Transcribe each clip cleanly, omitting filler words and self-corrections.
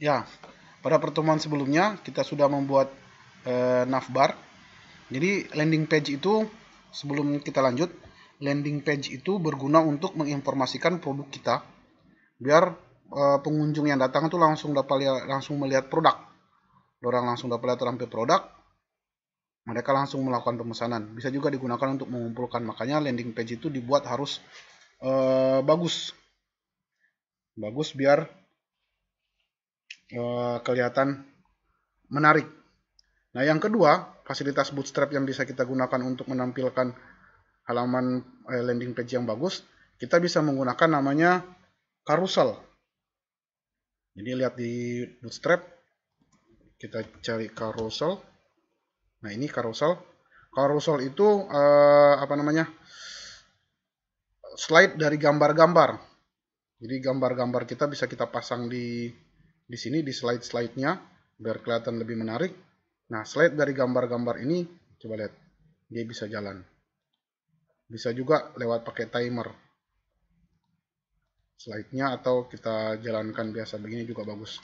Ya, pada pertemuan sebelumnya kita sudah membuat navbar. Jadi landing page itu, sebelum kita lanjut, landing page itu berguna untuk menginformasikan produk kita, biar pengunjung yang datang itu langsung melihat produk. Orang langsung dapat lihat sampai produk, mereka langsung melakukan pemesanan. Bisa juga digunakan untuk mengumpulkan. Makanya landing page itu dibuat harus bagus biar kelihatan menarik. Nah, yang kedua, fasilitas Bootstrap yang bisa kita gunakan untuk menampilkan halaman landing page yang bagus, kita bisa menggunakan namanya carousel. Jadi lihat di Bootstrap, kita cari carousel. Nah, ini carousel. Carousel itu slide dari gambar-gambar. Jadi gambar-gambar kita bisa kita pasang di sini di slide-slide-nya biar kelihatan lebih menarik. Nah, slide dari gambar-gambar ini coba lihat. Dia bisa jalan. Bisa juga lewat pakai timer. Slide-nya atau kita jalankan biasa begini juga bagus.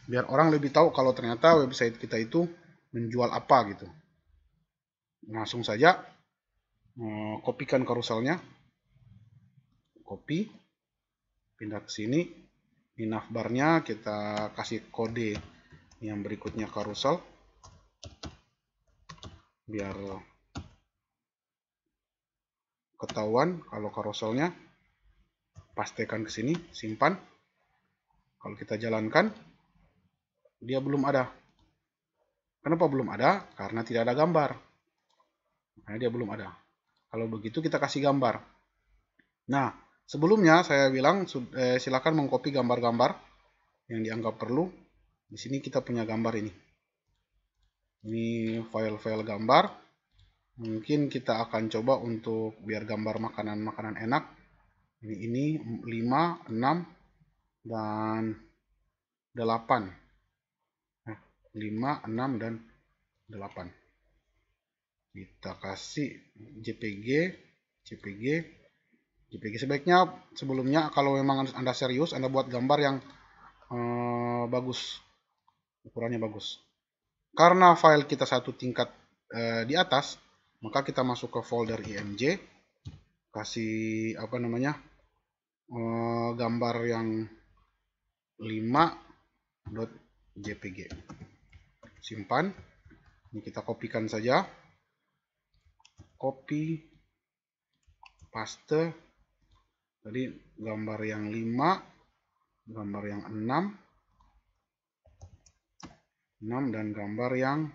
Biar orang lebih tahu kalau ternyata website kita itu menjual apa gitu. Langsung saja kopikan carouselnya. Copy. Pindah ke sini. Di navbarnya kita kasih kode yang berikutnya carousel. Biar ketahuan kalau carouselnya. Pastikan ke sini, simpan. Kalau kita jalankan, dia belum ada. Kenapa belum ada? Karena tidak ada gambar. Makanya dia belum ada. Kalau begitu kita kasih gambar. Nah, sebelumnya saya bilang silakan mengcopy gambar-gambar yang dianggap perlu. Di sini kita punya gambar ini. Ini file-file gambar. Mungkin kita akan coba untuk biar gambar makanan-makanan enak. Ini 5, 6, dan 8. 5, 6, dan 8. Kita kasih JPG. Sebaiknya sebelumnya kalau memang Anda serius, Anda buat gambar yang bagus. Ukurannya bagus. Karena file kita satu tingkat di atas, maka kita masuk ke folder img. Kasih gambar yang 5.jpg. Simpan. Ini kita kopikan saja. Copy, paste. Tadi gambar yang 5, gambar yang 6, dan gambar yang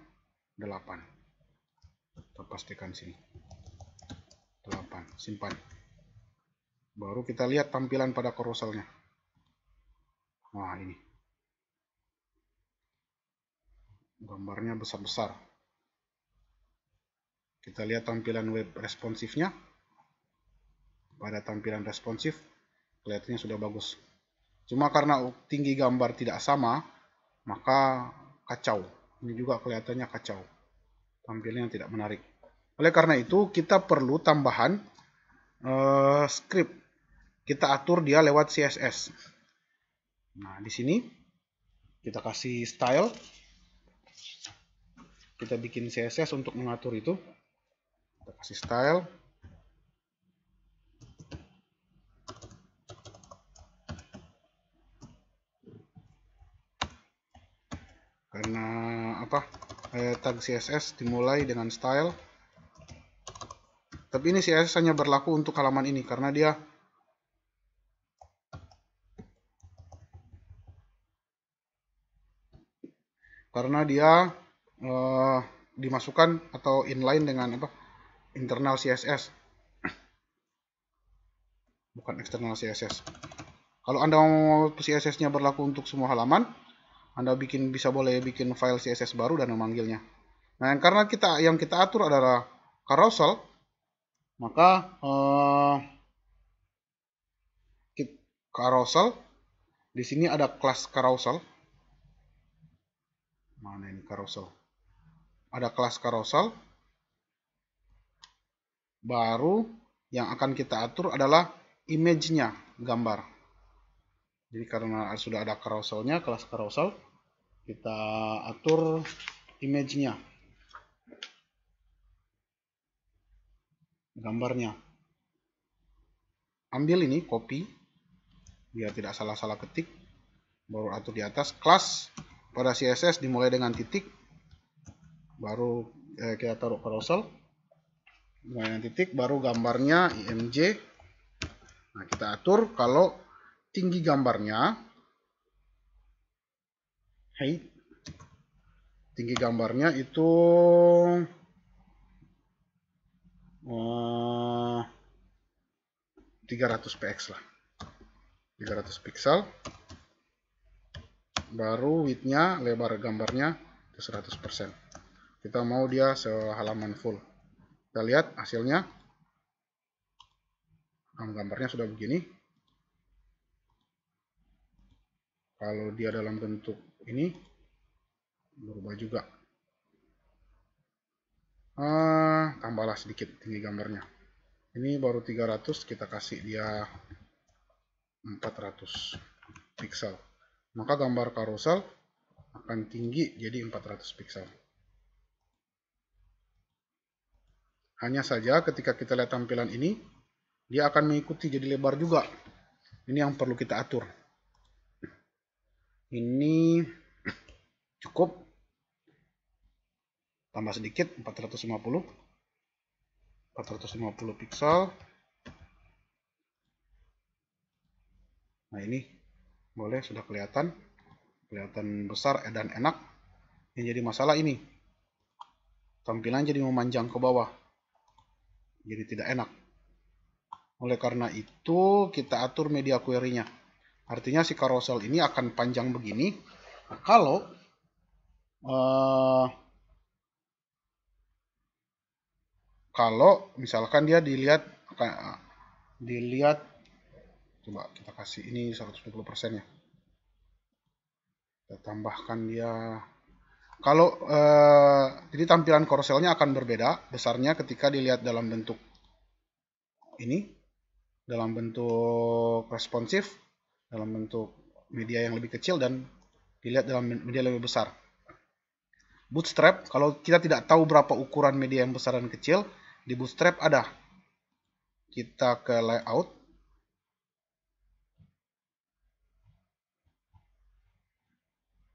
8. Kita pastikan sini. 8. Simpan. Baru kita lihat tampilan pada carouselnya. Wah, ini. Gambarnya besar-besar. Kita lihat tampilan web responsifnya. Pada tampilan responsif, kelihatannya sudah bagus. Cuma karena tinggi gambar tidak sama, maka kacau. Ini juga kelihatannya kacau. Tampilannya tidak menarik. Oleh karena itu, kita perlu tambahan script. Kita atur dia lewat CSS. Nah, di sini kita kasih style. Kita bikin CSS untuk mengatur itu. Kita kasih style. Karena tag CSS dimulai dengan style. Tapi ini CSS hanya berlaku untuk halaman ini karena dia dimasukkan atau inline dengan internal CSS, bukan eksternal CSS. Kalau Anda mau CSS-nya berlaku untuk semua halaman, Anda boleh bikin file CSS baru dan memanggilnya. Nah, karena yang kita atur adalah carousel, maka carousel di sini ada kelas carousel. Mana ini carousel? Ada kelas carousel. Baru yang akan kita atur adalah image-nya, gambar. Jadi karena sudah ada carouselnya, kelas carousel, kita atur image-nya, gambarnya. Ambil ini, copy, biar tidak salah-salah ketik, baru atur di atas. Kelas pada CSS dimulai dengan titik, baru kita taruh carousel, dimulai dengan titik, baru gambarnya img. Nah, kita atur kalau tinggi gambarnya, height, tinggi gambarnya itu 300 px lah, 300 pixel. Baru widthnya, lebar gambarnya 100%. Kita mau dia sehalaman full. Kita lihat hasilnya. Gambarnya sudah begini. Kalau dia dalam bentuk ini, berubah juga. Tambahlah sedikit tinggi gambarnya. Ini baru 300, kita kasih dia 400 pixel. Maka gambar carousel akan tinggi jadi 400 pixel. Hanya saja ketika kita lihat tampilan ini, dia akan mengikuti jadi lebar juga. Ini yang perlu kita atur. Ini cukup. Tambah sedikit, 450 pixel. Nah, ini boleh, sudah kelihatan besar dan enak. Yang jadi masalah ini, tampilan jadi memanjang ke bawah, jadi tidak enak. Oleh karena itu kita atur media query-nya. Artinya si carousel ini akan panjang begini. Nah, kalau misalkan dia dilihat, coba kita kasih ini 120% ya. Kita tambahkan dia. Kalau jadi tampilan carouselnya akan berbeda besarnya ketika dilihat dalam bentuk ini, dalam bentuk responsif, dalam bentuk media yang lebih kecil, dan dilihat dalam media lebih besar. Bootstrap, kalau kita tidak tahu berapa ukuran media yang besar dan kecil, di Bootstrap ada. Kita ke layout.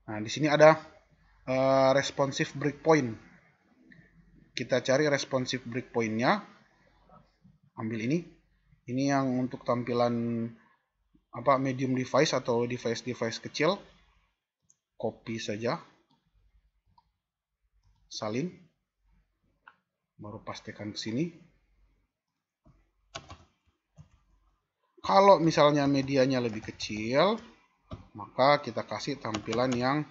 Nah, di sini ada responsive breakpoint. Kita cari responsive breakpoint-nya. Ambil ini. Ini yang untuk tampilan medium device atau device kecil. Copy saja. Salin. Baru pastikan ke sini. Kalau misalnya medianya lebih kecil, maka kita kasih tampilan yang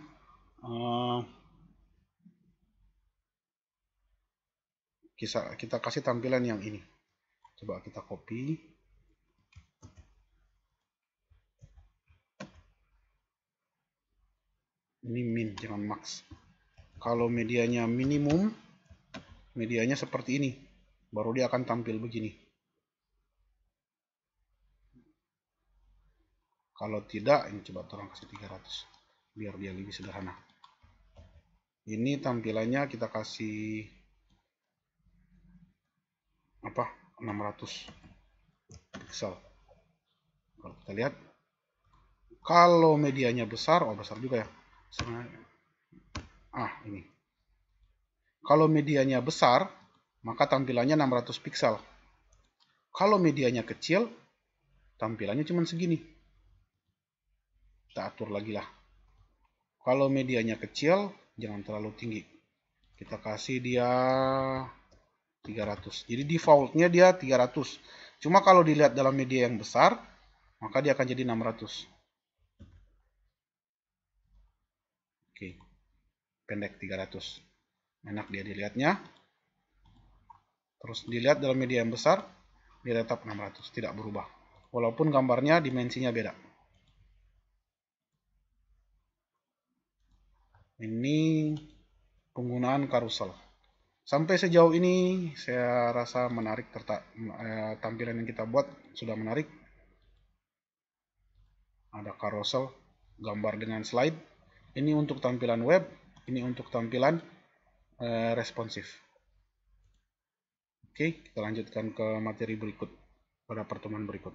kita kasih tampilan yang ini. Coba kita copy. Ini min, jangan max. Kalau medianya minimum, medianya seperti ini. Baru dia akan tampil begini. Kalau tidak, ini coba tolong kasih 300. Biar dia lebih sederhana. Ini tampilannya kita kasih 600 pixel. Kalau kita lihat, kalau medianya besar, besar juga ya. Ini. Kalau medianya besar, maka tampilannya 600 pixel. Kalau medianya kecil, tampilannya cuma segini. Kita atur lagi lah. Kalau medianya kecil, jangan terlalu tinggi. Kita kasih dia 300. Jadi defaultnya dia 300. Cuma kalau dilihat dalam media yang besar, maka dia akan jadi 600. Oke. Pendek 300. Enak dia dilihatnya. Terus dilihat dalam media yang besar, dia tetap 600, tidak berubah. Walaupun gambarnya dimensinya beda. Ini penggunaan carousel. Sampai sejauh ini saya rasa menarik, tampilan yang kita buat sudah menarik. ada carousel, gambar dengan slide. Ini untuk tampilan web, ini untuk tampilan responsif. Oke, kita lanjutkan ke materi berikut pada pertemuan berikut.